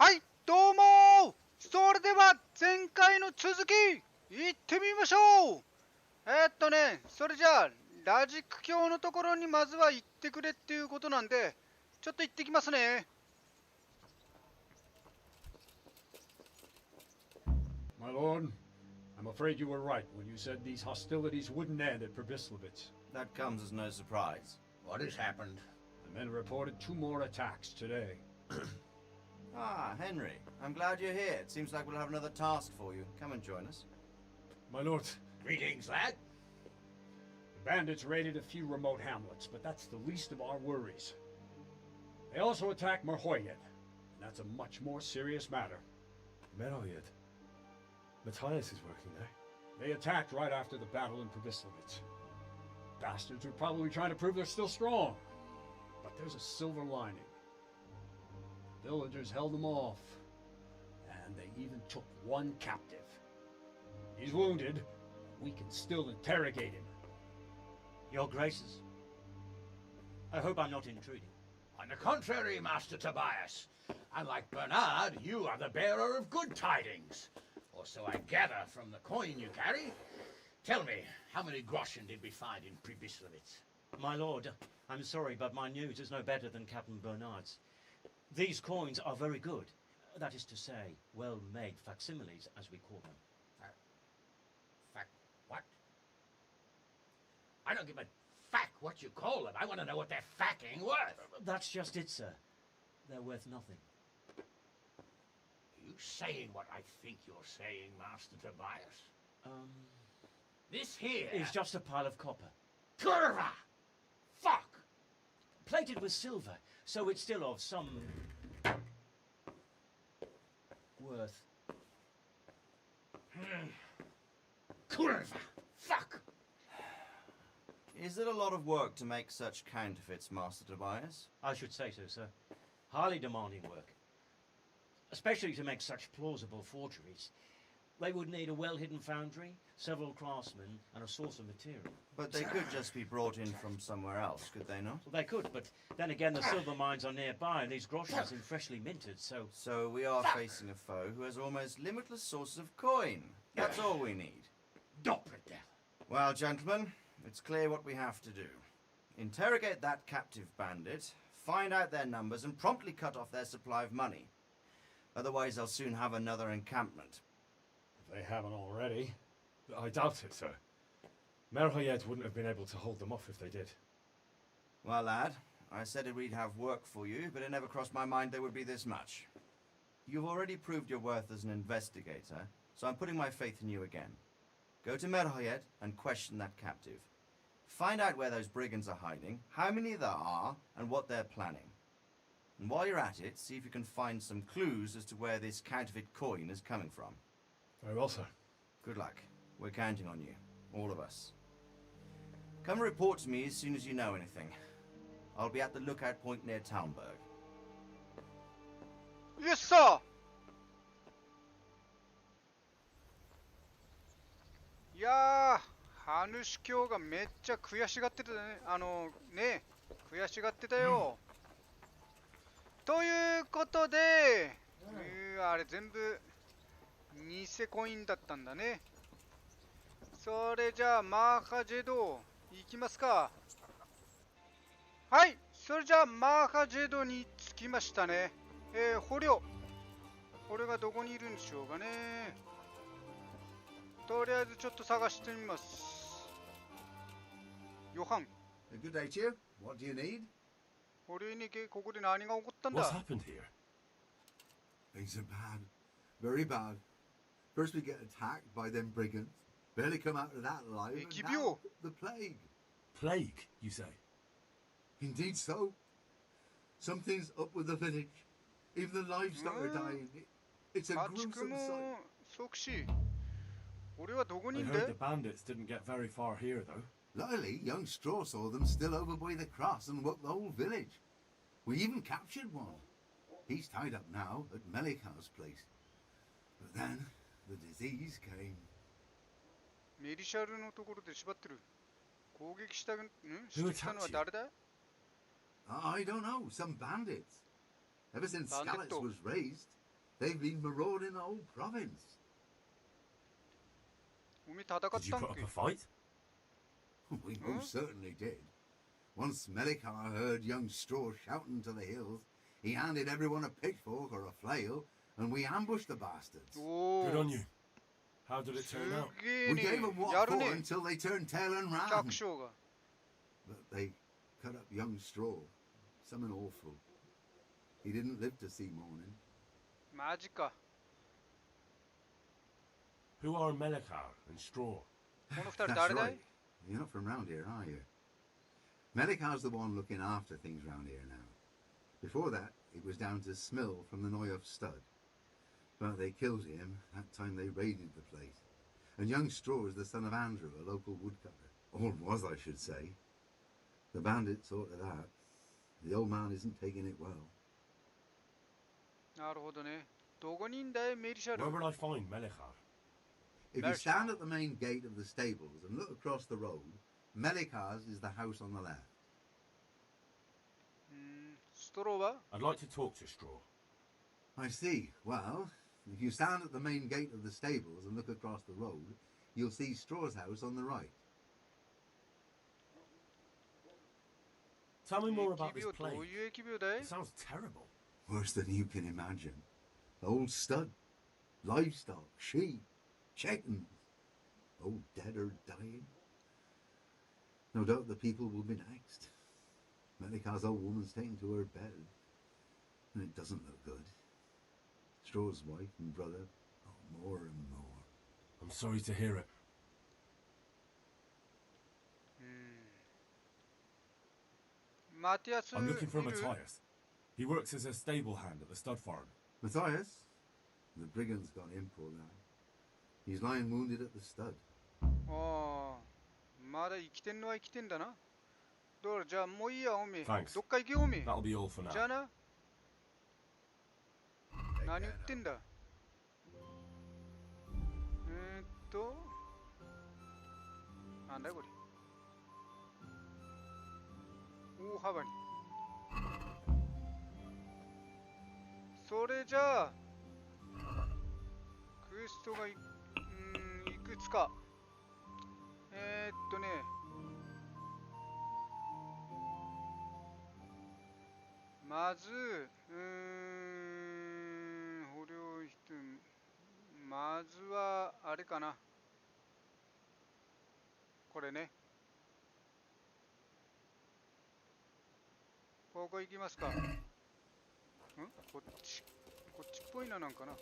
はい、どうも。それでは前回の続き行ってみましょう。それじゃあラジック教のところにまずは行ってくれっていうことなんで、ちょっと行ってきますね。My lord, I'm afraid you were right when you said these hostilities wouldn't end at Pribyslavitz. That comes as no surprise. What has happened? The men reported 2 more attacks today. Ah, Henry. I'm glad you're here. It seems like we'll have another task for you. Come and join us. My lord, Greetings, lad. the bandits raided a few remote hamlets, but that's the least of our worries. They also attacked Merhoyed, and that's a much more serious matter. Merhoyed? Matthias is working there. They attacked right after the battle in Pribyslavitz. Bastards were probably trying to prove they're still strong. But there's a silver lining. The villagers held them off, and they even took one captive. He's wounded, but we can still interrogate him. Your Graces, I hope I'm not intruding. On the contrary, Master Tobias. Unlike Bernard, you are the bearer of good tidings. Or so I gather from the coin you carry. Tell me, how many groschen did we find in Pribyslavitz? My lord, I'm sorry, but my news is no better than Captain Bernard's. These coins are very good. That is to say, well-made facsimiles, as we call them. What? I don't give a fuck what you call them. I want to know what they're fucking worth. That's just it, sir. They're worth nothing. You saying what I think you're saying, Master Tobias? This here It's just a pile of copper. Curva! Fuck! Plated with silver, so it's still of some worth. Curva! Fuck! Is it a lot of work to make such counterfeits, Master Tobias? I should say so, sir. Highly demanding work. Especially to make such plausible forgeries. They would need a well-hidden foundry, several craftsmen, and a source of material. But they could just be brought in from somewhere else, could they not? Well, they could, but then again the silver mines are nearby and these groschen seem freshly minted, so... So we are facing a foe who has almost limitless sources of coin. That's all we need. Doppelter. Well, gentlemen, it's clear what we have to do. Interrogate that captive bandit, find out their numbers, and promptly cut off their supply of money. Otherwise, they'll soon have another encampment. If they haven't already. I doubt it, sir. Merhoyed wouldn't have been able to hold them off if they did. Well, lad, I said we'd have work for you, but it never crossed my mind there would be this much. You've already proved your worth as an investigator, so I'm putting my faith in you again. Go to Merhoyed and question that captive. Find out where those brigands are hiding, how many there are, and what they're planning. And while you're at it, see if you can find some clues as to where this counterfeit coin is coming from. Very well, sir. Good luck. We're counting on you. All of us. Come report to me as soon as you know anything. I'll be at the lookout point near Talmberg. Yes, sir. いやー、主教がめっちゃ悔しがってたね。悔しがってたよ。ということで、あれ全部偽コインだったんだね。それじゃあマーハジェド行きますか。はい、それじゃあマーハジェドに着きましたね。捕虜がどこにいるんでしょうかね。とりあえずちょっと探してみます。ヨハン。Good day to you. What do you need? 俺にここで何が起こったんだ。 What's happened here? Things are bad. Very bad. First we get attacked by them brigands. Barely come out of that alive. And疫病. now the plague. Plague, you say? Indeed so. Something's up with the village. Even the livestock are dying. It's a 家畜 gruesome も sight. 即死。俺はどこに I いん heard で the bandits didn't get very far here, though. Luckily, young Straw saw them still over by the cross and woke the whole village. We even captured one. He's tied up now at Melika's place. But then the disease came. メリシャルのところで縛ってる。攻撃したのは attacked you? 誰だ？ I don't know, some bandits. Ever since Bandit Skalitz to. was raised, They've been marauding the whole province. おめえ戦った Did you ん put up け a fight? We most certainly did. Once Melikar heard young Straw shouting to the hills, he handed everyone a pitchfork or a flail, and we ambushed the bastards. お Good お on you. How did it す turn out? げえ We ね gave them や what る for ね until they turned tail and 百 ran. 姓が But they cut up young Straw. Something awful. He didn't live to see morning. マジか Who are Melikar and Straw? この二人 That's 誰だ right. い You're not from round here, are you? Melikar's the one looking after things round here now. Before that, it was down to Smill from the Noyov stud. But they killed him that time they raided the place. And young Straw is the son of Andrew, a local woodcutter. Or was, I should say. The bandits saw to that. The old man isn't taking it well. なるほどねどこにいんだいメリシャル Where would I find Melikar? If you stand at the main gate of the stables and look across the road, Melikar's is the house on the left. ストローは I'd like to talk to Straw. I see. Well, if you stand at the main gate of the stables and look across the road, you'll see Straw's house on the right. Tell me more 疫 about this 病ど plague. ういう疫病だい It sounds terrible. Worse than you can imagine. The old stud, livestock, sheep, chickens, all dead or dying. No doubt the people will be next. Melikar's old woman's taken to her bed, and it doesn't look good. Straw's wife and brother, more and more. I'm sorry to hear it. マティアス I'm looking for いる Matthias. He works as a stable hand at the stud farm. Matthias? The brigand's got him, poor lad. He's lying wounded at the stud. ああまだ生きてんのは生きてんだなだからじゃあもういいやおめえ Thanks. どっか行けよおめえ That'll be all for now. じゃあな Take 何 care 言ってんだなんだよこれ大幅にそれじゃあクエストがいくつかまず捕虜人まずはあれかなこれねここ行きますかこっちっぽいななんかな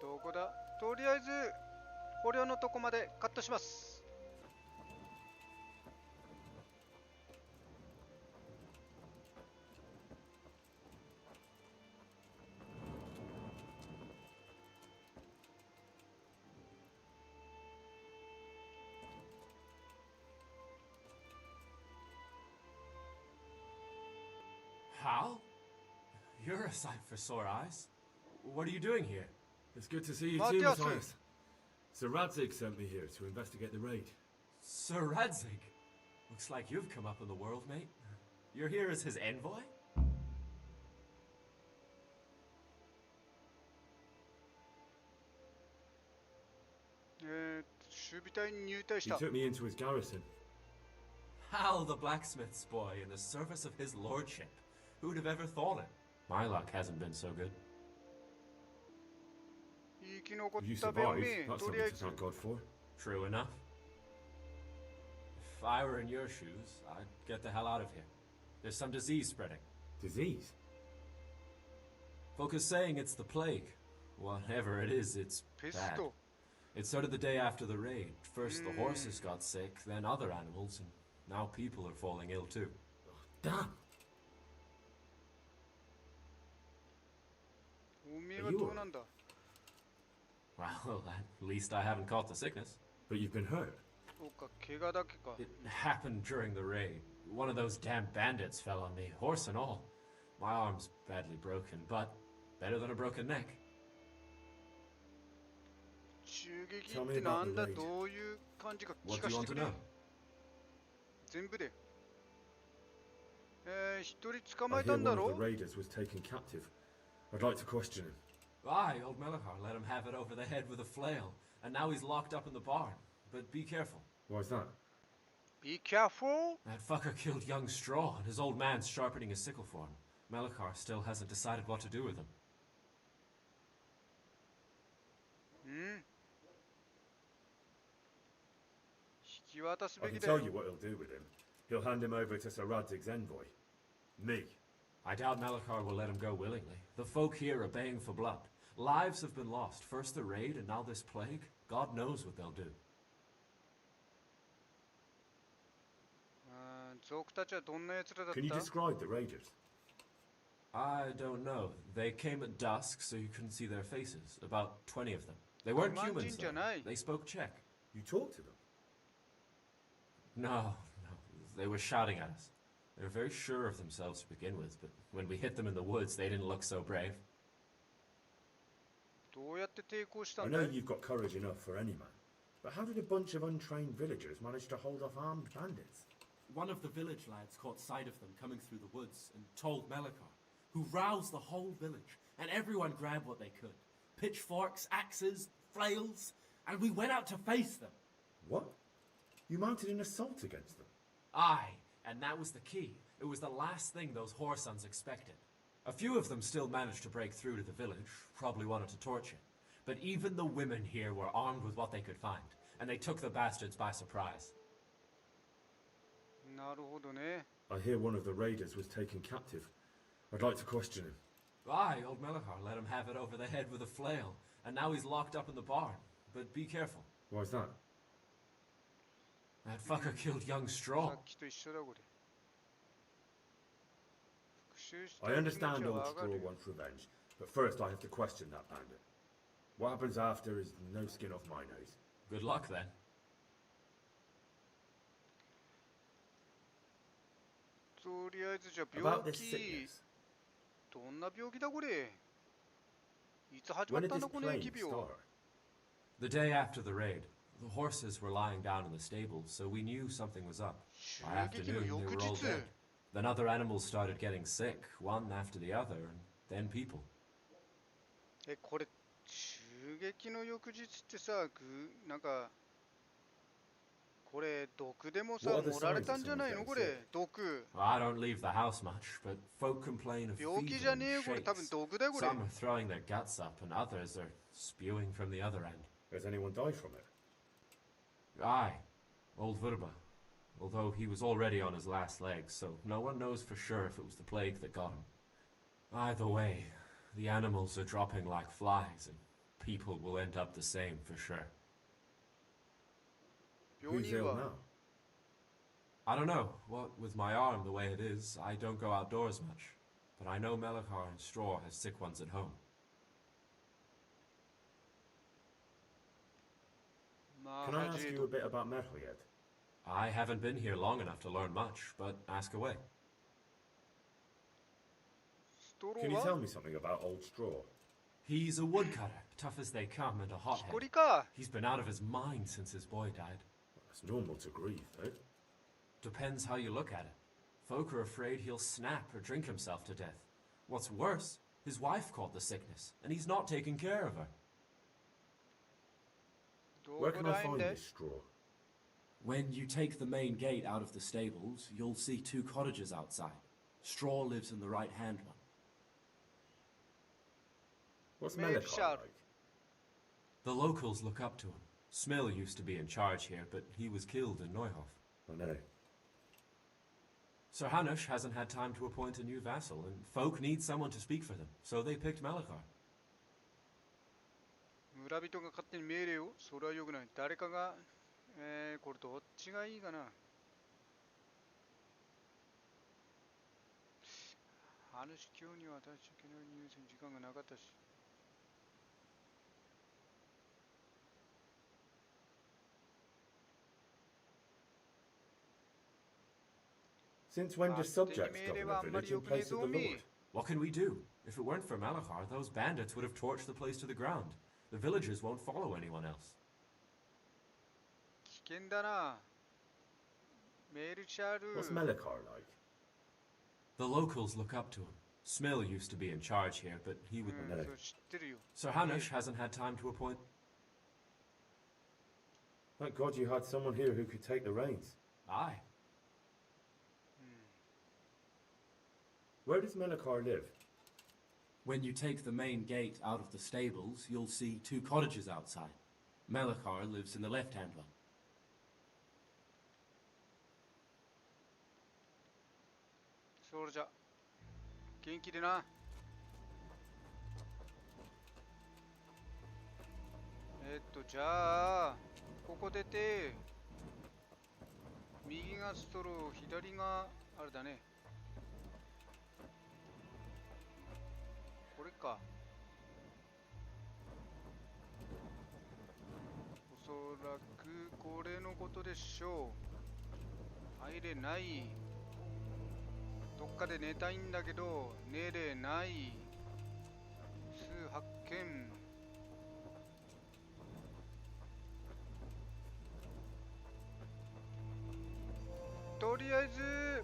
どこだとりあえず捕虜のとこまでカットします。Hal? You're a sight for sore eyes. What are you doing here? It's good to see you too, Matthias. Matthias. Sir Radzig sent me here to investigate the raid. Sir Radzig? Looks like you've come up in the world, mate. You're here as his envoy? 守備隊に入隊し He た。 took me into his garrison. Hal, the blacksmith's boy, in the service of his lordship. Who'd have ever thought it? My luck hasn't been so good. 生き残 If you った弁 survive, 明 that's とりあ something え to ず thank God for. True enough. If I were in your shoes, I'd get the hell out of here. There's some disease spreading. Disease? Folk are saying it's the plague. Whatever it is, it's ペス bad. ト It started the day after the raid. First the horses got sick, then other animals, and now people are falling ill too. Damn! おめえはどうなんだ Well, at least I haven't caught the sickness. But you've been hurt. そうか怪我だけか It happened during the raid. One of those damn bandits fell on me, horse and all. My arm's badly broken, but better than a broken neck. 襲撃 Tell っ me てな about ん the だ raid. どういう感じか聞 What か do you せて want く to れ know? 全部で。一人捕ま I えた hear んだ one of ろ the raiders was taken captive. I'd like to question him. Aye, old Melachar let him have it over the head with a flail, and now he's locked up in the barn. But be careful. Why's that? Be careful! That fucker killed young Straw, and his old man's sharpening his sickle for him. Melachar still hasn't decided what to do with him. うん引き渡す I べ can きだ tell よ you what he'll do with him. He'll hand him over to Sir Radzig's envoy. Me. I doubt Melachar will let him go willingly. The folk here are baying for blood. Lives have been lost. First the raid, and now this plague. God knows what they'll do. 族たちはどんな奴らだっ Can you た describe the raiders? I don't know. They came at dusk, so you couldn't see their faces. About 20 of them. They weren't humans, though. They spoke Czech. You talked to them? No. They were shouting at us. They were very sure of themselves to begin with, but when we hit them in the woods, they didn't look so brave. どうやって抵抗した I んだ know い you've got courage enough for any man, but how did a bunch of untrained villagers manage to hold off armed bandits? One of the village lads caught sight of them coming through the woods and told Melachar, who roused the whole village, and everyone grabbed what they could. Pitchforks, axes, flails, and we went out to face them. What? You mounted an assault against them? Aye, and that was the key. It was the last thing those whoresons expected. A few of them still managed to break through to the village, probably wanted to torch it. But even the women here were armed with what they could find, and they took the bastards by surprise. なるほどね I hear one of the raiders was taken captive. I'd like to question him. Aye, old Melachar let him have it over the head with a flail, and now he's locked up in the barn. But be careful. Why's that? That fucker killed young さ Straw. っきと一緒だこれ復讐した I い気持ち understand は old わかる Straw よ wants revenge, but first I have to question that bandit. What happens after is no skin off my nose. Good luck then. とりあえずじゃあ About 病 this 気 sickness. どんな病気だこれいつ始ま When っ did たん this だこの plague 疫病 start? The day after the raid, the horses were lying down in the stable, so we knew something was up. 襲 By 撃の afternoon, they 翌 were all 日 dead. Then other animals started getting sick, one after the other, and then people. これ襲撃の翌日ってさなんかこれ毒でもさ What are the 盛られ signs た of んじゃない someone の getting これ毒 Well, I don't leave the house much, but folk complain of 病気 fever じゃ and ねえよこれ多分 shakes. 毒だよこれ Some are throwing their guts up, and others are spewing from the other end. Has anyone died from it? Aye, old Verba. Although he was already on his last legs, so no one knows for sure if it was the plague that got him. Either way, the animals are dropping like flies, and people will end up the same for sure. 病 Who's 人 ill は now? I don't know. What with my arm the way it is, I don't go outdoors much. But I know Melachar and Straw has sick ones at home. マ Can ー I ハ ask ジエイ you ド a bit about Metal yet? I haven't been here long enough to learn much, but ask away. ストロ Can ー you tell は me something about Old Straw? He's a woodcutter, tough as they come, and a 木こり hothead. か He's been out of his mind since his boy died. It's normal to grieve, eh? Depends how you look at it. Folk are afraid he'll snap or drink himself to death. What's worse, his wife caught the sickness, and he's not taking care of her. ど Where こ can I だいん find で this straw? When you take the main gate out of the stables, you'll see 2 cottages outside. Straw lives in the right-hand one. What's Maybe Melachar shout. like? The locals look up to him. Smill used to be in charge here, but he was killed in Neuhof. I know. Sir Hanush hasn't had time to appoint a new vassal, and folk need someone to speak for them, so they picked Melachar. 村人が勝手に命令をそれはよくない誰かがこれどっちがいいかな話今日には私昨日ニュースに時間がなかったし Since when do subjects govern a village in place of the lord? What can we do? If it weren't for Malachar, those bandits would have torched the place to the ground. The villagers won't follow anyone else. 危険だなメルシャル。 What's Melikar like? The locals look up to him. Smill used to be in charge here, but he would... うん、そう知ってるよ。 Sir Hanush hasn't had time to appoint... Thank God you had someone here who could take the reins. Aye. Where does Melikar live? When you take the main gate out of the stables, you'll see 2 cottages outside. Melikar lives in the left-hand one. それじゃ元気でな。じゃあここ出て右がストロー、左があれだね。これか。おそらくこれのことでしょう。入れない。どっかで寝たいんだけど寝れない。数発見。とりあえず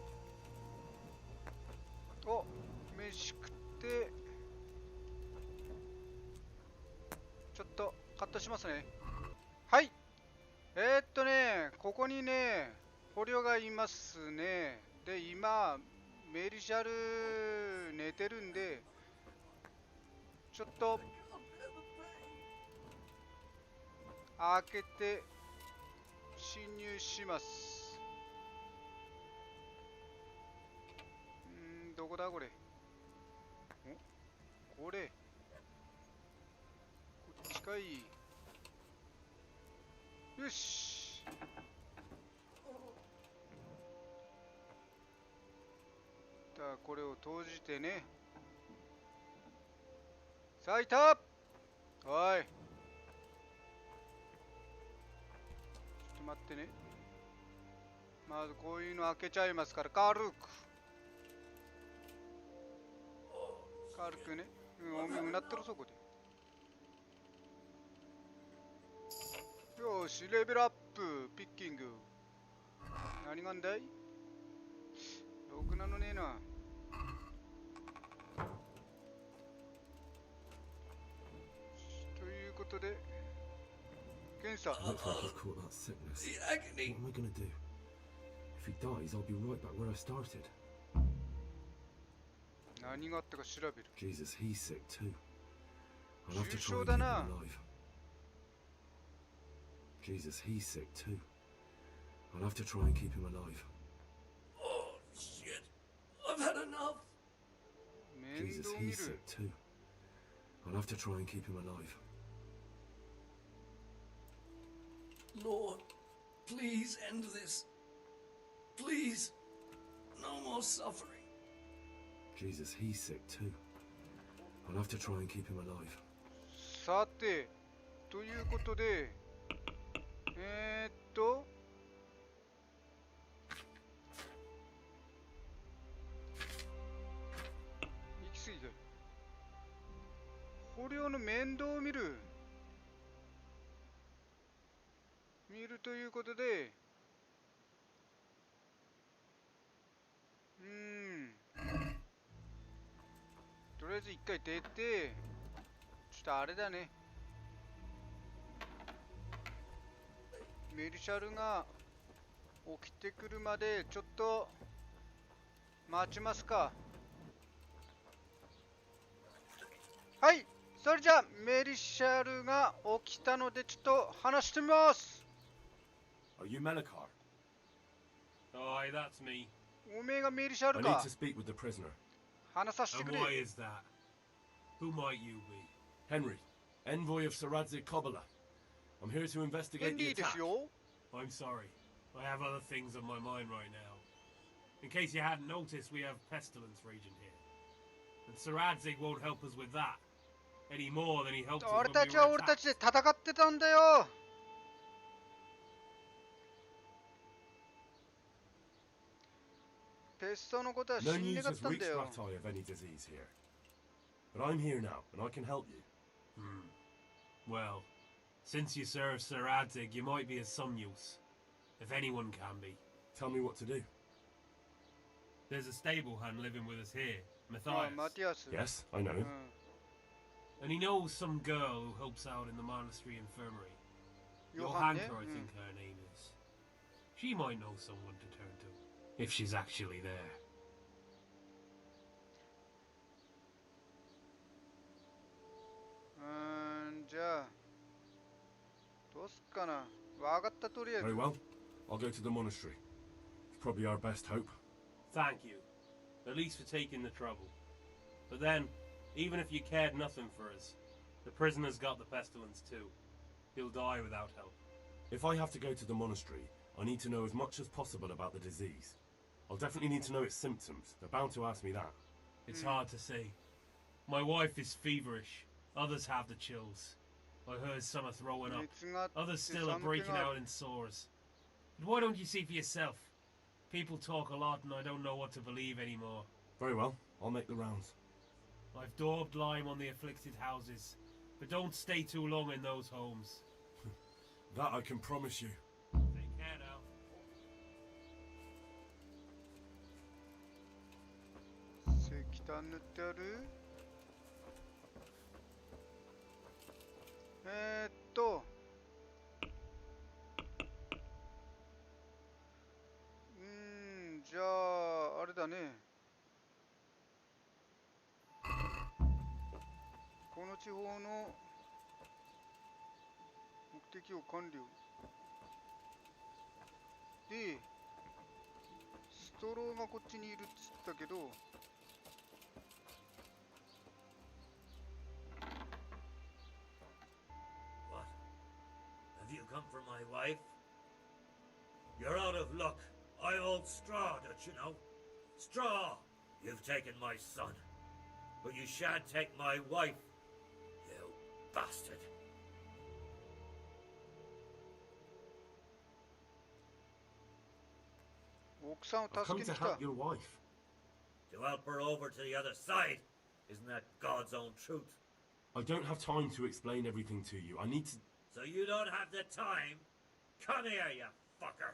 飯食ってちょっとカットしますね。はい。ここにね捕虜がいますね。で今メリシャル寝てるんでちょっと開けて侵入します。どこだこれ。これこっちかい。よし。これを閉じてね。咲いた。はい。ちょっと待ってね。まずこういうの開けちゃいますから、軽くね。おめえうなってるそこで。よし、レベルアップ。ピッキング。何がんだい。ろくなのねえな。ということで検査。 Looks like he's caught that sickness. What am I gonna do? If he dies, I'll be right back where I started. 何があったか調べる。 Jesus, he's sick too. I'll have to 重 try 症 and だ keep him な。 alive. Jesus, he's sick too. I'll have to try and keep him alive. Oh, shit. I've had enough. 面 Jesus, 倒見 he's る。 sick too. I'll have to try and keep him alive. Lord, please end this. Please. No more suffering. Jesus, he's sick too. I'll have to try and keep him alive. さてということで行き過ぎた。捕虜の面倒を見るということでとりあえず一回出てちょっとあれだね。メリシャルが起きてくるまでちょっと待ちますか。はい、それじゃあメリシャルが起きたのでちょっと話してみます。 Are you Melikar? Aye, that's me. おめえがメリシャル I か need to speak with the prisoner. 話させて And くれ。 why is that? Who might you be? Henry, envoy of Saradze Kobala. I'm here to ヘ investigate ン the リーで attack. すよ。 I'm sorry. I have other things on my mind right now. In case you hadn't noticed, we have Pestilence Region here. And Saradzig won't help us with that. Any more than he helped us 俺 when た we ちは were 俺たち attacked. で戦ってたんだよ。ペストのことは No 死んで news かっ has たん reached だよ。 Ratai of any disease here. But I'm here now, and I can help you. Well, since you serve Saradzig, you might be of some use. If anyone can be. Tell me what to do. There's a stable hand living with us here, あ Matthias. マティアス Yes, I know う him. ん And he knows some girl who helps out in the monastery infirmary. ヨハンね Johanka, I think her name is. She might know someone to turn to, if she's actually there. じゃあどうすっかな。わかった、とりあえず Very well. I'll go to the monastery. It's probably our best hope. Thank you, at least for taking the trouble. But then, even if you cared nothing for us, the prisoner's got the pestilence too. He'll die without help. If I have to go to the monastery, I need to know as much as possible about the disease. I'll definitely need to know its symptoms. They're bound to ask me that. It's hard to say. My wife is feverish. Others have the chills. I heard some are throwing up. 熱があって Others still are 寒気 breaking があ out る in sores. But why don't you see for yourself? People talk a lot and I don't know what to believe anymore. Very well. I'll make the rounds. I've daubed lime on the afflicted houses, but don't stay too long in those homes. That I can promise you. Take care now. 石炭塗ってある。じゃああれだね、この地方の目的を完了で、ストローがこっちにいるっつったけど、 Have you come for my wife? You're out of luck. I hold straw, don't you know? Straw! You've taken my son. But you shan't take my wife. You bastard. 奥さんを I've 助 come け to に来た。 help your wife. To help her over to the other side. Isn't that God's own truth? I don't have time to explain everything to you. I need to... So you don't have the time? Come here, you fucker.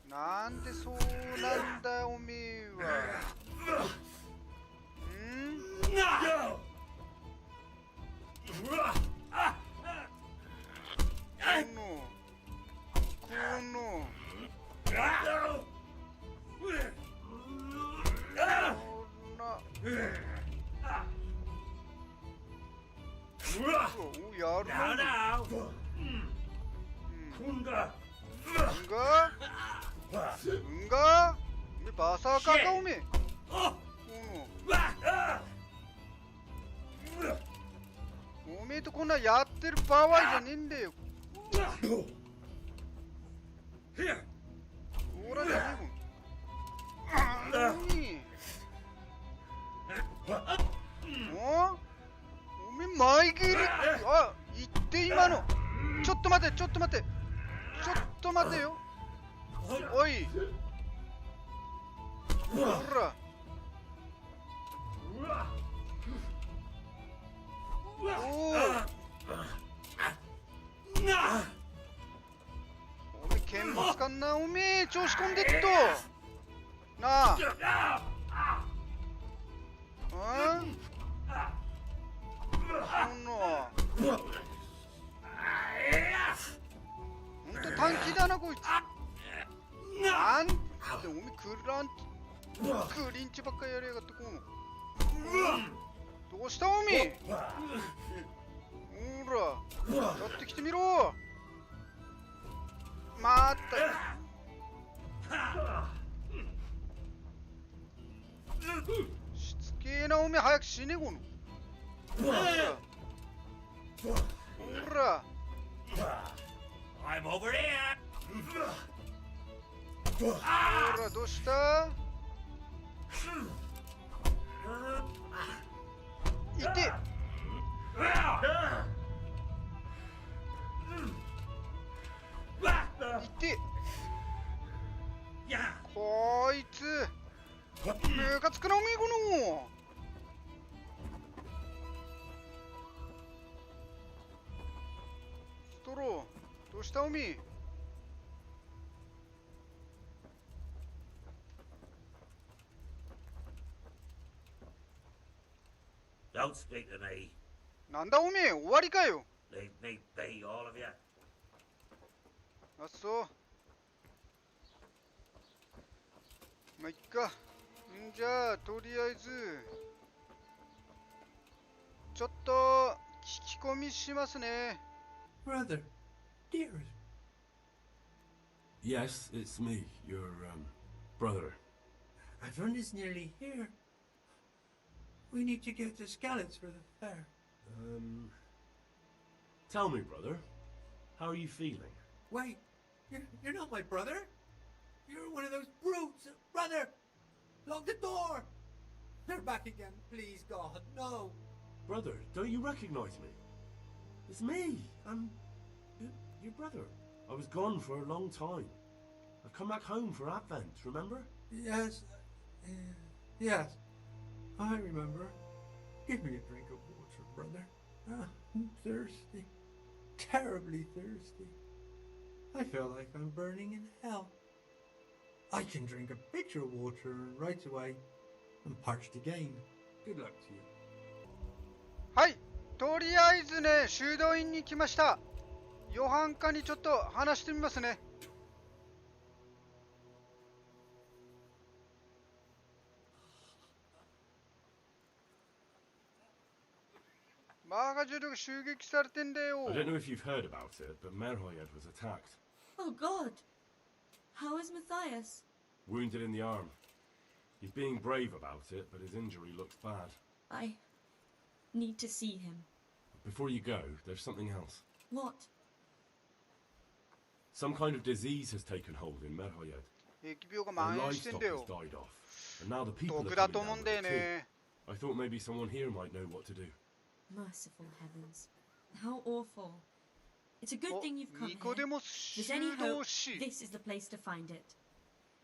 なんでそうなんだおめえは。やる Now, now. Kunga. うんがおめえバサーカーかおめえ。おめえとこんなやってる場合じゃねえんだよ。ほらじゃねえもん。おめえ前蹴り。あ、言って今の。ちょっと待てちょっと待てちょっと待てよ。おい。ほら。おお。おめえ剣もつかんなおめえ調子込んでっと。なあ。ほんと短気だなこいつ。なんでおめえクリンチばっかりやりやがってこうの。どうしたおめえ。ほらやってきてみろ。まったしつけえなおめえ早く死ねこの。ほら I'm over here. ほらどうした。いて。いて。こいつムカつくなおめえこの。ストローどうしたおめえ。Don't speak to me. なんだおめえ、終わりかよ。 Leave me be, all of you. あ、そう。まあ、いっか。んじゃあ、とりあえず、ちょっと、聞き込みしますね。Brother, dearest. Yes, it's me, your, brother. Everyone is nearly here. We need to get to Skalitz for the fair. Tell me, brother, how are you feeling? Wait, you're not my brother? You're one of those brutes! Brother! Lock the door! They're back again, please, God, no! Brother, don't you recognize me? It's me. I'm your brother. I was gone for a long time. I've come back home for Advent, remember? Yes, yes, I remember. Give me a drink of water, brother. I'm thirsty. Terribly thirsty. I feel like I'm burning in hell. I can drink a pitcher of water right away. I'm parched again. Good luck to you. はい、とりあえずね、修道院に来ました。ヨハンカにちょっと話してみますね。マーガジェルが襲撃されてんだよ。 I don't know if you've heard about it, but Merhoyed was attacked. Oh God! How is Matthias? Wounded in the arm. He's being brave about it, but his injury looks bad. I need to see him. Before you go, there's something else. What? Some kind of disease has taken hold in Merhoyed. 疫病が The 蔓延してん livestock だ has よ。 died off, and now the people are 毒だ coming と down 思うん with だよ it too. ね。 I thought maybe someone here might know what to do. Merciful heavens. How awful. It's a good お、 thing you've come ニコ here. デモ If ス there's any 修道 hope, 士。 this is the place to find it.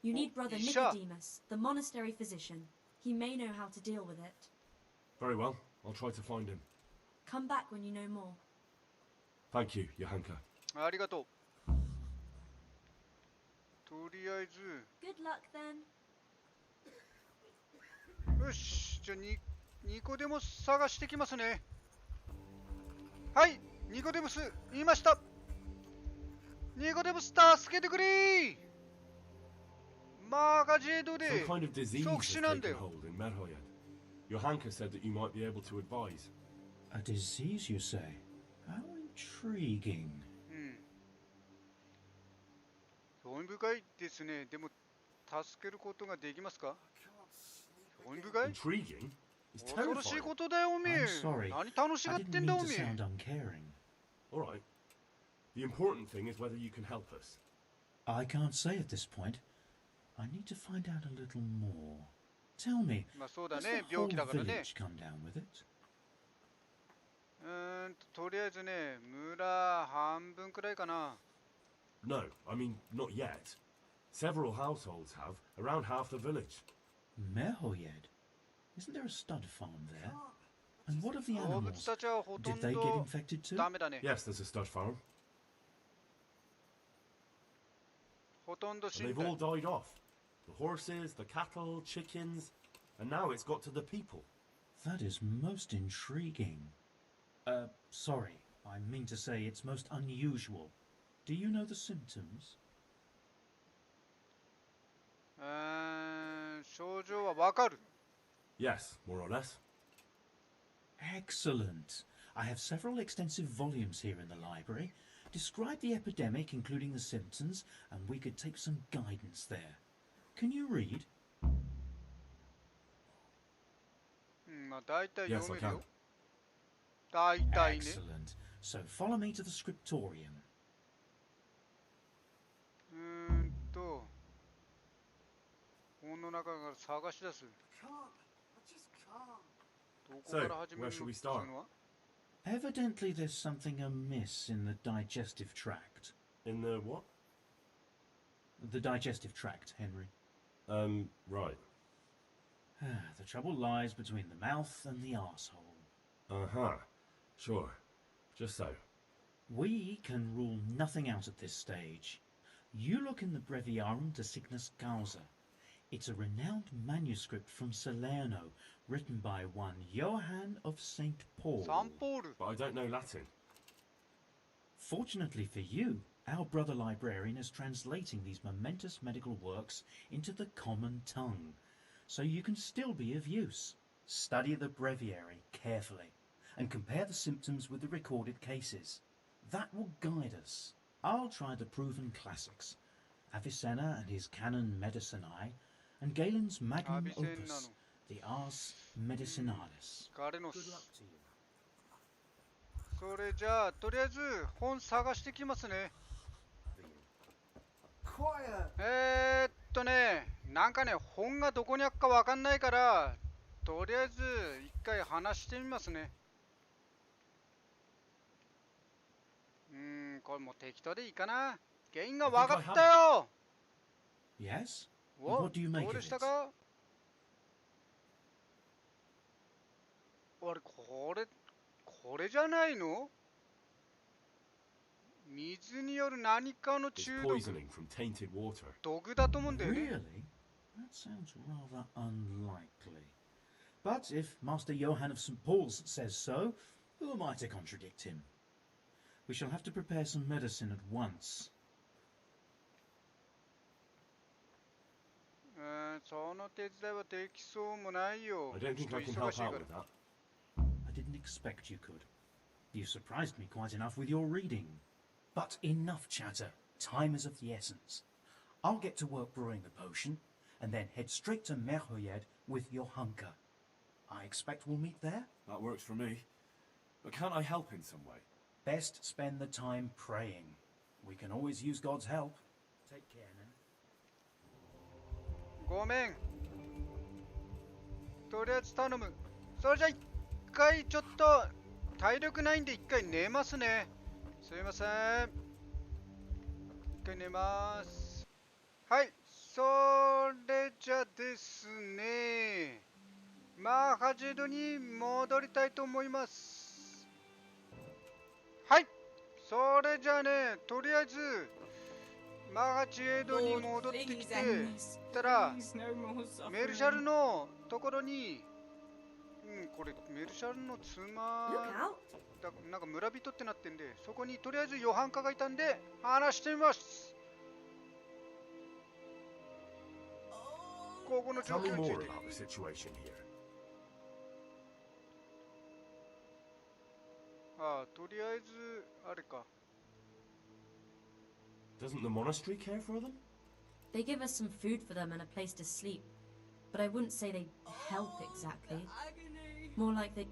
You need Brother 医者。 Nicodemus, the monastery physician. He may know how to deal with it. Very well, I'll try to find him. Come back when you know more. Thank you, Johanka. ありがとう。とりあえず、 Good luck then. よし、じゃあニコデモス探してきますね。はい、ニコデモス言いました。ニコデモス助けてくれ。マーガジェード Some で kind of disease 即 has 死なんだ taken よ。 hold in Merhoyed. Johanka said that you might be able to advise. A disease, you say? How intriguing. うん。興味深いですね。でも、助けることができますか？興味深い？ Intriguing? It's 恐ろしい terrifying. ことだよ、おめえ。 I'm sorry. 何楽しが I って didn't んだ、 mean お to めえ。 sound uncaring. All right. The important thing is whether you can help us. I can't say at this point. I need to find out a little more. Tell me, まあそうだ does ね、 the 病 whole 気だからね。 village come down with it? とりあえずね、村半分くらいかな。No, I mean, not yet. Several households have, around half the village. Merhoyed? Isn't there a stud farm there? And what of the 動物 animals? たちはほと Did ん they get ど infected too? ダメだね。 Yes, there's a stud farm. ほとんど死 And ん they've だ。 all died off. The horses, the cattle, chickens, and now it's got to the people. That is most intriguing. Sorry. I mean to say it's most unusual. Do you know the symptoms? 症状はわかる。 Yes, more or less. Excellent. I have several extensive volumes here in the library. Describe the epidemic, including the symptoms, and we could take some guidance there. Can you read? まあ大体 Yes, 読 I める can. よ。大体ね。 Excellent. So follow me to the scriptorium. 本の中から探し出す。どこ So, から始め where る shall の we そういう start? のは？ Evidently there's something amiss in the digestive tract. In the what? The digestive tract, Henry. Right. The trouble lies between the mouth and the arsehole. Uh-huh. Sure. Just so. We can rule nothing out at this stage. You look in the breviarium to sickness causa. It's a renowned manuscript from Salerno, written by one Johann of St. Paul. サンポール。 But I don't know Latin. Fortunately for you, our brother librarian is translating these momentous medical works into the common tongue, so you can still be of use. Study the breviary carefully and compare the symptoms with the recorded cases. That will guide us. I'll try the proven classics, Avicenna and his Canon Medicinae, and Galen's magnum opus, the Ars Medicinalis. 彼のそれじゃあとりあえず本探してきますね。なんかね本がどこにあるかわかんないからとりあえず一回話してみますね。これもう適当でいいかな。原因がわかったよ。 Yes? お、 What do you ど make う of で it? したか。あれこれじゃないの。水による何かの It's 中毒 poisoning from tainted water. 毒だと思うんだよね。 Really? That sounds rather unlikely. But if Master Johann of St. Paul's says so, who am I to contradict him? We shall have to prepare some medicine at once. その手伝いはできそうもないよ。 I don't think I can 忙 help しいか out ら with that. I didn't expect you could. You surprised me quite enough with your reading. But enough chatter. Time is of the essence. I'll get to work brewing the potion, and then head straight to Merhoyed with your hunker. I expect we'll meet there? That works for me. But can't I help in some way? Best spend the time praying. We can always use God's help. Take care now. ごめん。とりあえず頼む。それじゃ一回ちょっと体力ないんで一回寝ますね。すいません。一回寝ます。はい。それじゃですね。マーハジェドに戻りたいと思います。はい。それじゃあね、とりあえずマーハジェドに戻ってきてたらメルシャルのところに、これメルシャルの妻だ、なんか村人ってなってんで、そこにとりあえずヨハンカがいたんで話してみます。ここの状 Tell me 況につい more て。 about the situation here. とりあえずあれか。 Doesn't the monastery care for them? They give us some food for them and a place to sleep. But I wouldn't say they help exactly. More like they...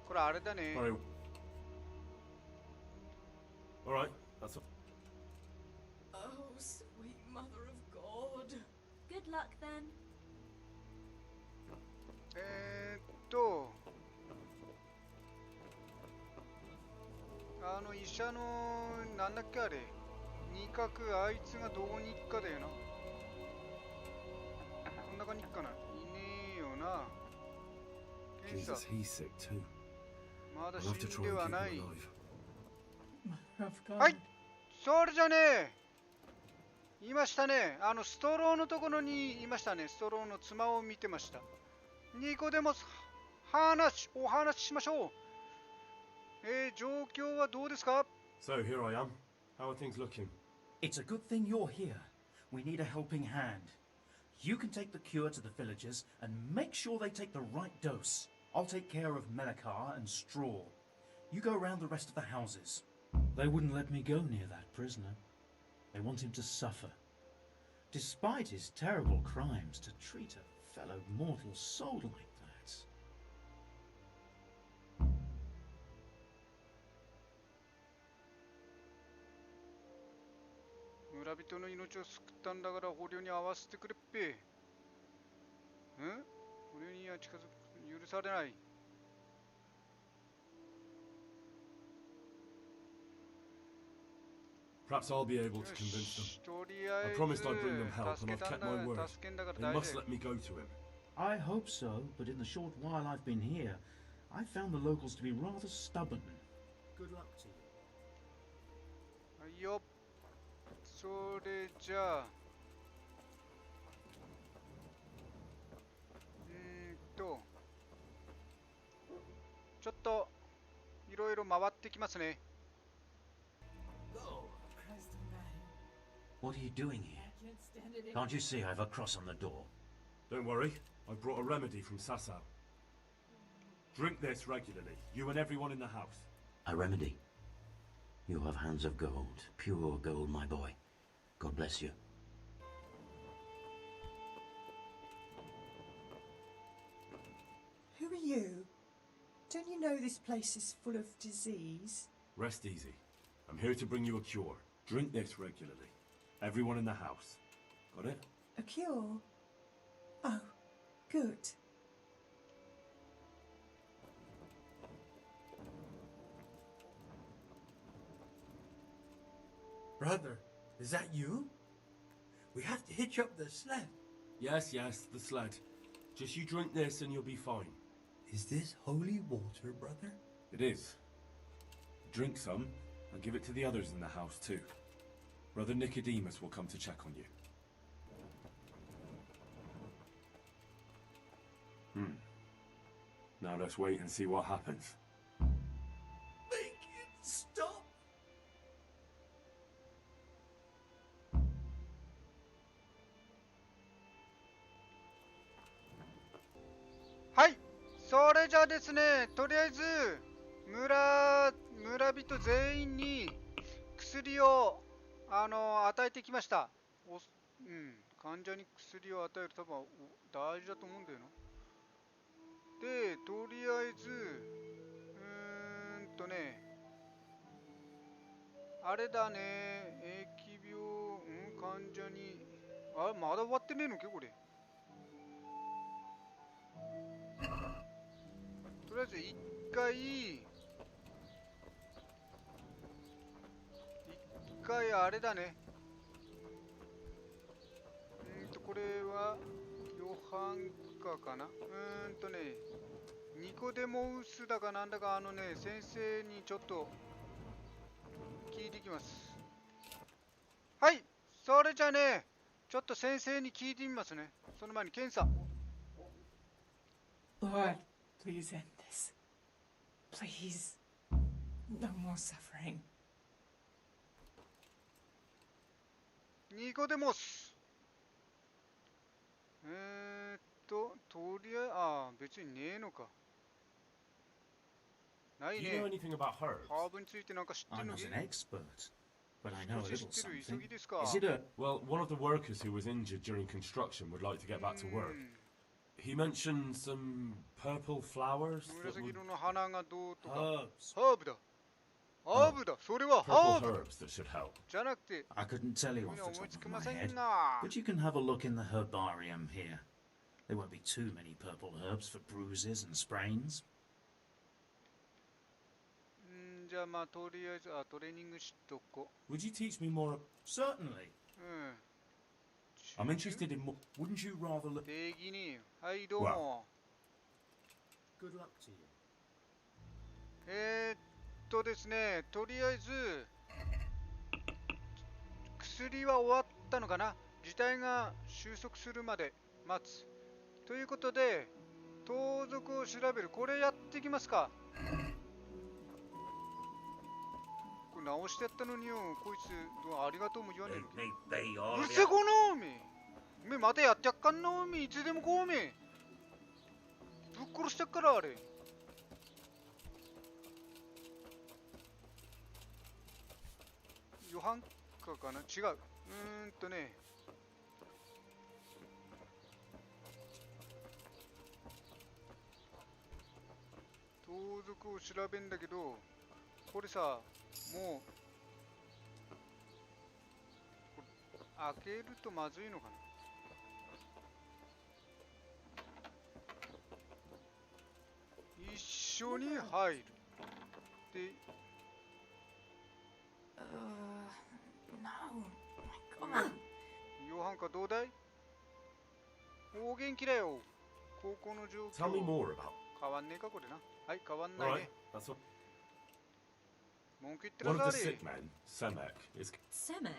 これあれだね。 Alright. Alright, that's all. Oh, sweet mother of God. Good luck then. 医者のなんだっけあれ、二角あいつがどこに行くかだよな。こん中に行くかな。いねえよな。検査 Jesus, he's sick too. まだ I'll have to 死 try んで and は keep ない。 him alive. はい、それじゃねいましたね。ストローのところにいましたね。ストローの妻を見てました。ニコデモス、お話ししましょう。状況はどうですか？ So here I am. How are things looking? It's a good thing you're here. We need a helping hand. You can take the cure to the villagers and make sure they take the right dose. I'll take care of Melekar and Straw. You go around the rest of the houses. They wouldn't let me go near that prisoner. They want him to suffer. Despite his terrible crimes, to treat a fellow mortal soul like that. 村人の命を救ったんだから捕虜に合わせてくれっぺ。捕虜には近づく許されない。Perhaps I'll be able to convince them. とりあ I え promised I'd bring them ず help, 助 and け I've たん kept my だ word. 助けんだから They 大 must 丈 let me go to him. I hope so, but in the short while I've been here, I've found the locals to be rather stubborn. Good luck to you. はいよ。それじゃあちょっといろいろ回ってきますね。 What are you doing here? Can't you see I have a cross on the door? Don't worry, I brought a remedy from Sasau. Drink this regularly, you and everyone in the house. A remedy? You have hands of gold, pure gold, my boy. God bless you. Who are you? Don't you know this place is full of disease? Rest easy. I'm here to bring you a cure. Drink this regularly. Everyone in the house. Got it? A cure? Oh, good. Brother, is that you? We have to hitch up the sled. Yes, the sled. Just you drink this and you'll be fine. Is this holy water, brother? It is. Drink some and give it to the others in the house too. Brother Nicodemus will come to check on you. Now let's wait and see what happens. Make it stop! はい、それじゃあですね、とりあえず村人全員に薬を与えてきました。患者に薬を与える多分大事だと思うんだよな。で、とりあえずあれだね、疫病、患者にまだ終わってねえのけこれ。とりあえず一回あれだね。これはヨハンカかな。ニコデモウスだかなんだか先生にちょっと聞いてきます。はい、それじゃあね、ちょっと先生に聞いてみますね。その前に検査。Lord, please end this. Please. No more suffering. ニコデモス。とりあえず、別にねえのか。ないね。Do you know anything about herbs? ハーブについてなんか知ってる I'm の not け an expert, but I know a 少 little し知ってる。 something. 急ぎですか。 Is it a... Well, one of the workers who was injured during construction would like to get back to work. He mentioned some purple flowers that 紫 would... 色の花がどうとか。 Herbs. ハーブだ。ハーブだ。それはハ Purple ーブだ。 herbs that should help. じゃなくて、 I couldn't tell you 君 off に the 思い top つ of きま my せ head, んな。 but you can have a look in the herbarium here. There won't be too many purple herbs for bruises and sprains. じゃあまあとりあえずトレーニングしとこ。 Would you teach me more? Certainly. I'm interested in more. Wouldn't you rather look? 礼儀に、はいどうも。 Good luck to you. ですね、とりあえず薬は終わったのかな。事態が収束するまで待つということで、盗賊を調べる。これやっていきますか。これ直してやったのによ、こいつありがとうも言わねえの。うるせえこのおめおめまたやってやっかんなおめ。いつでもこうめぶっ殺してっからあれ。ヨハンカかな。違う。盗賊を調べんだけど、これさ、もうこれ開けるとまずいのかな。一緒に入る。で、ヨハンカどうだい？お元気だよ。高校の状況。 Tell me more about. 変わんねえかこれな。はい、変わんないね。 Alright, that's what. 文句言ってる One だ of れ。 the sick men, Semek, is. Semek?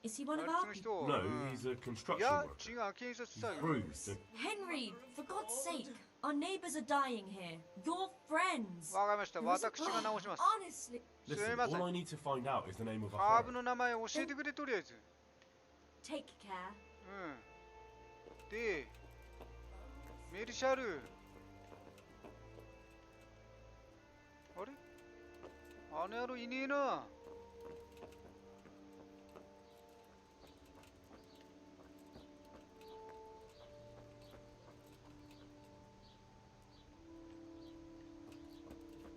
Is he one あ of い our つの people? 人。 No, he's a い construction や、 worker. 違う、警察 He's さ。 bruised. Henry, for God's sake. Our neighbors are dying here. Your friends. わかりました。私が直します。 Honestly. す Listen, みません。 all I need to find out is the name of a ハー herb. ブの名前を教えてくれ、とりあえず。 Take care. うん。で、メルシャル。あれあの野郎いねえな。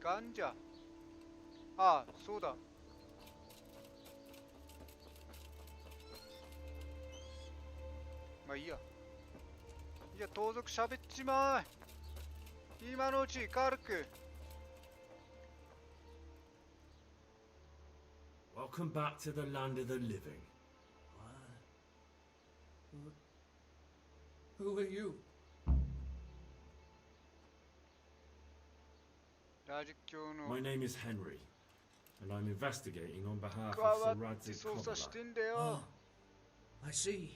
ガンジャ。ああ、そうだ。まあいいや。いや、盗賊喋っちまえ。今のうち軽く。Welcome back to the land of the living. Who are you? ラジ教の My name is Henry, and I'm investigating on behalf 代 of わ Sir って Radzig 捜査し Kobyla. てんだよ。 I see.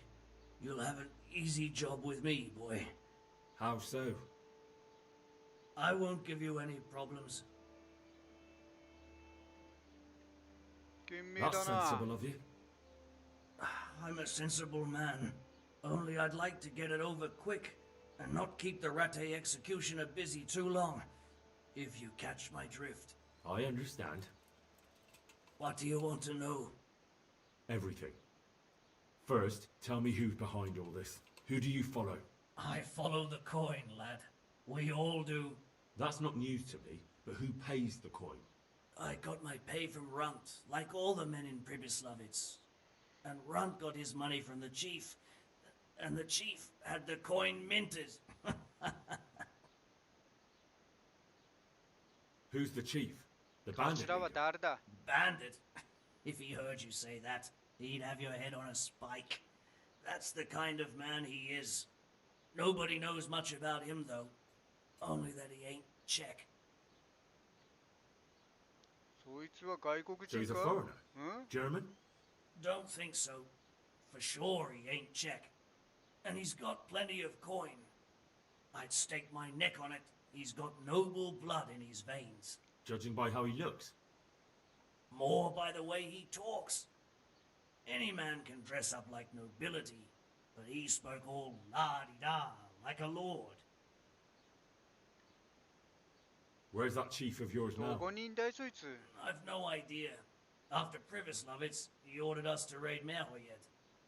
You'll have an easy job with me, boy. How so? I won't give you any problems. 賢明だ That's な。 sensible of you. I'm a sensible man. Only I'd like to get it over quick and not keep the Ratte executioner busy too long. If you catch my drift. I understand. What do you want to know? Everything. First, tell me who's behind all this. Who do you follow? I follow the coin, lad. We all do. That's not news to me, but who pays the coin? I got my pay from Runt, like all the men in Pribyslavitz. And Runt got his money from the chief. And the chief had the coin minted. Who's the chief? The こ bandit ちらは leader? 誰だ。 Bandit. If he heard you say that, he'd have your head on a spike. That's the kind of man he is. Nobody knows much about him, though. Only that he ain't Czech. そいつは外国 So 人 he's a か。 foreigner? うん German? Don't think so. For sure he ain't Czech. And he's got plenty of coin. I'd stake my neck on it. He's got noble blood in his veins. Judging by how he looks. More by the way he talks. Any man can dress up like nobility, but he spoke all la-di-da, like a lord. Where's that chief of yours ど now? こにいんだいそいつ。 I've no idea. After Pribyslavitz, he ordered us to raid Merhoyet,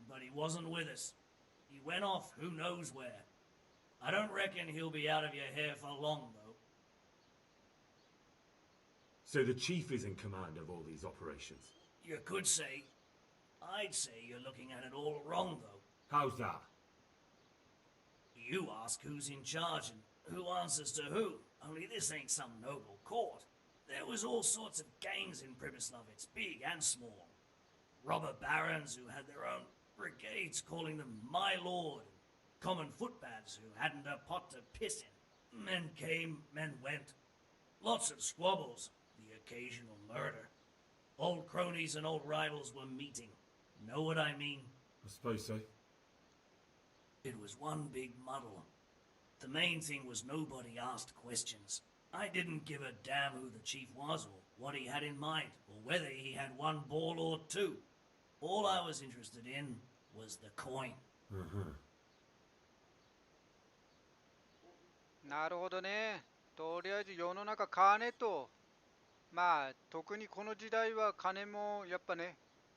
but he wasn't with us. He went off who knows where. I don't reckon he'll be out of your hair for long, though. So the chief is in command of all these operations. You could say. I'd say you're looking at it all wrong, though. How's that? You ask who's in charge and who answers to who. Only this ain't some noble court. There was all sorts of gangs in Pribyslavitz, big and small. Robber barons who had their own brigades calling them my lord. Common footpads who hadn't a pot to piss in. Men came, men went. Lots of squabbles, the occasional murder. Old cronies and old rivals were meeting. Know what I mean? I suppose so. It was one big muddle. The main thing was nobody asked questions. I didn't give a damn who the chief was or what he had in mind or whether he had one ball or two. All I was interested in was the coin. Uh-huh. なるほどね。とりあえず世の中金と。まあ特にこの時代は金もやっぱね。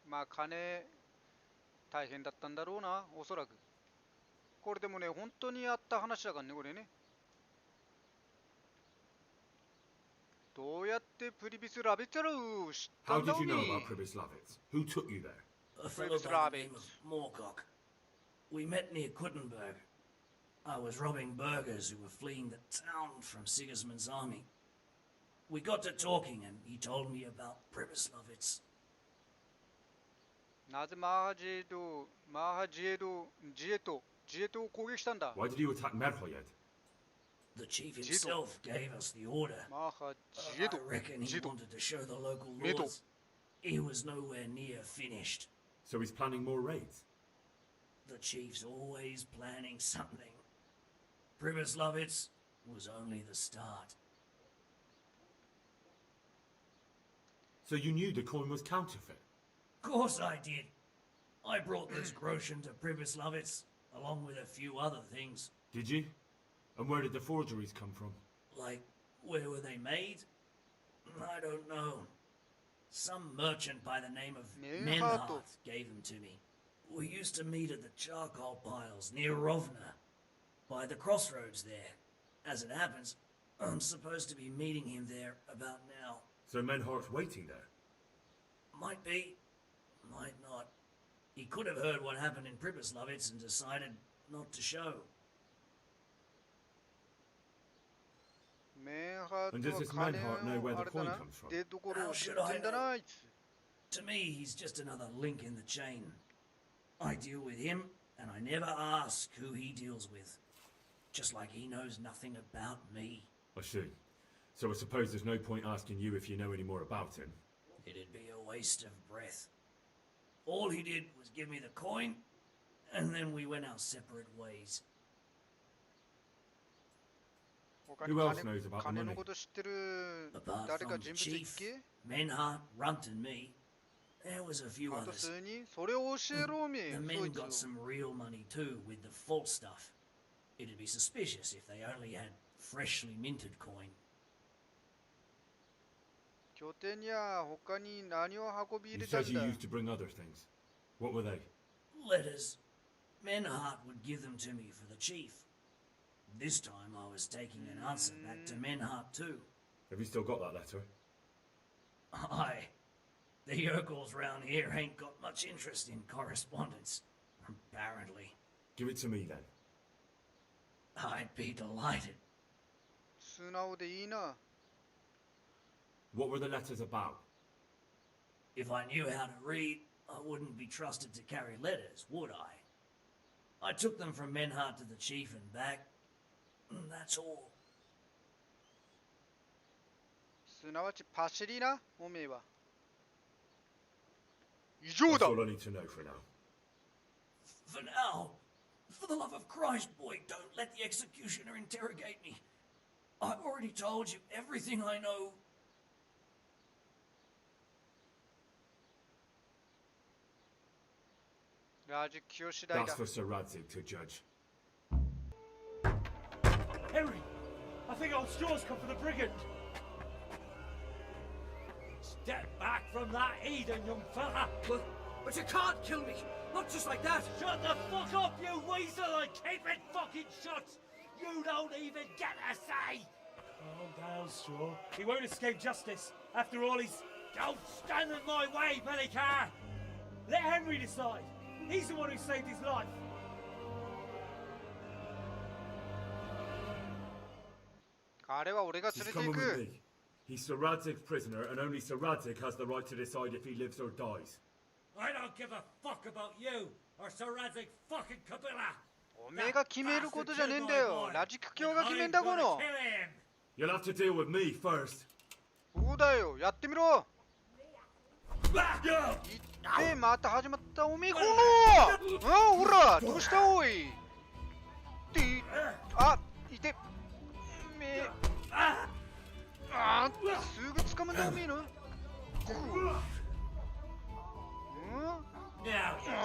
まあ金大変だったんだろうな、おそらく。これでもね、本当にあった話だからね、これね。どうやってプリビスラビッツァル知った How んだ did お you know に about Pribyslavitz? Who took you there? A fellow by the name of Moorcock. We met near Kuttenberg. I was robbing burghers who were fleeing the town from Sigismund's army. We got to talking and he told me about Pribyslavitz. なぜマーハジエイドを攻撃したんだ Why did you attack Merhoyed? The chief himself gave us the order. I reckon he wanted to show the local lords. He was nowhere near finished. So he's planning more raids? The chief's always planning something. Pribyslavitz, was only the start. So you knew the coin was counterfeit? Of course I did. I brought this groschen to Pribyslavitz, along with a few other things. Did you? And where did the forgeries come from? Like, where were they made? I don't know. Some merchant by the name of Menhart gave them to me. We used to meet at the charcoal piles near Rovna, by the crossroads there. As it happens, I'm supposed to be meeting him there about now. So Menhart's waiting there? Might be, might not. He could have heard what happened in Pribyslavitz and decided not to show. And does this Menhart know where the coin comes from? How should I know? To me, he's just another link in the chain. I deal with him, and I never ask who he deals with. Just like he knows nothing about me. I see. So I suppose there's no point asking you if you know any more about him. It'd be a waste of breath. All he did was give me the coin, and then we went our separate ways. Who else knows about the money? Apart from the chief, Menhart, Runt, and me, there was a few others. The men got some real money too with the false stuff. It'd be suspicious if they only had freshly minted coin. You said you used to bring other things. What were they? Letters. Menhart would give them to me for the chief. This time I was taking an answer back to Menhart too. Have you still got that letter? Aye. The Urkels round here ain't got much interest in correspondence, apparently. Give it to me then. I'd be delighted. What were the letters about? If I knew how to read, I wouldn't be trusted to carry letters, would I? I took them from Menhart to the chief and back. That's all. That's all I need to know for now. For now, for the love of Christ, boy, don't let the executioner interrogate me. I've already told you everything I know. That's for Sir Radzig to judge. Henry! I think old Straw's come for the brigand! Step back from that Eden, young fella! But you can't kill me! Not just like that! Shut the fuck up, you weasel, and keep it fucking shut! You don't even get a say! Calm down, Straw. He won't escape justice. After all, he's... Don't stand in my way, Melikar! Let Henry decide! He's the one who saved his life! He's coming with me. He's Sir Radzig's prisoner, and only Sir Radzig has the right to decide if he lives or dies. I don't give a fuck about you, or Sir Radzig fucking Kabila! おめえが決めることじゃねえんだよ。ラジク教が決めんだこの。You'll have to deal with me first. そうだよ、やってみろ。いってまた始まったおめえこの。あ、ほら、どうしたおい。あ、いて。め。あ、すぐ掴むんだおめえの。な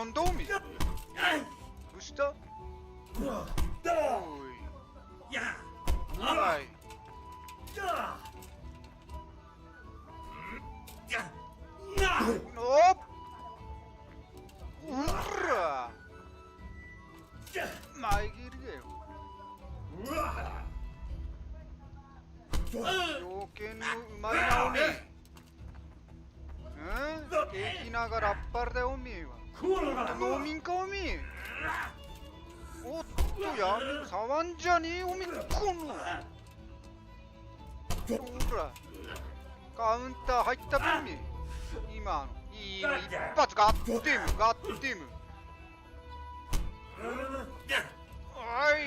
んだおめえ。どうした。おい。はい。おっ。うら。前蹴りだよ。条件のうまいなおめえ。敵ながらあっぱれだよおめえは。農民かおめえ。おっとやめ触んじゃねえおめえこの。ほらカウンター入ったべおめえ。今のいいの一発ガッテムガッテム。おい。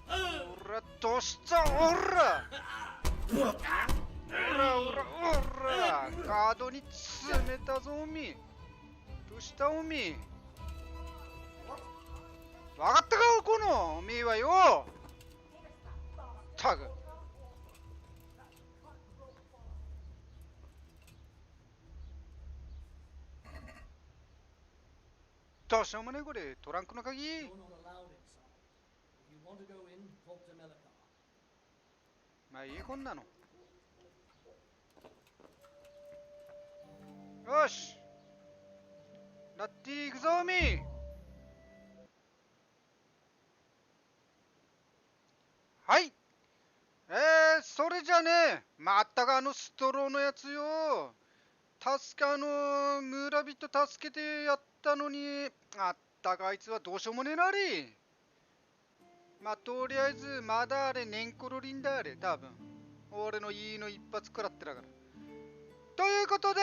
ほらどうしたほら。ほらほらほらカードに詰めたぞおめえ。どうしたおめえ。わかったかこのおめえはよ。たく。どうしようもねこれ、トランクの鍵。まあいいこんなの。よし、ラッティ行くぞみ。はい、それじゃね、まったくストローのやつよ。村人助けてやったのに、あったかあいつはどうしようもねえなあれ。まあとりあえずまだあれネンコロリンだあれ、多分俺のいいの一発食らってたから。ということで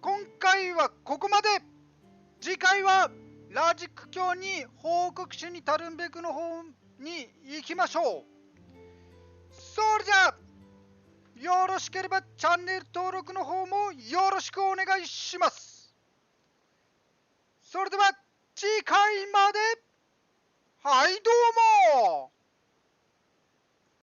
今回はここまで。次回はラジック教に報告書にタルンベクの方に行きましょう。それじゃあよろしければチャンネル登録の方もよろしくお願いします。それでは次回まで。はいどうも。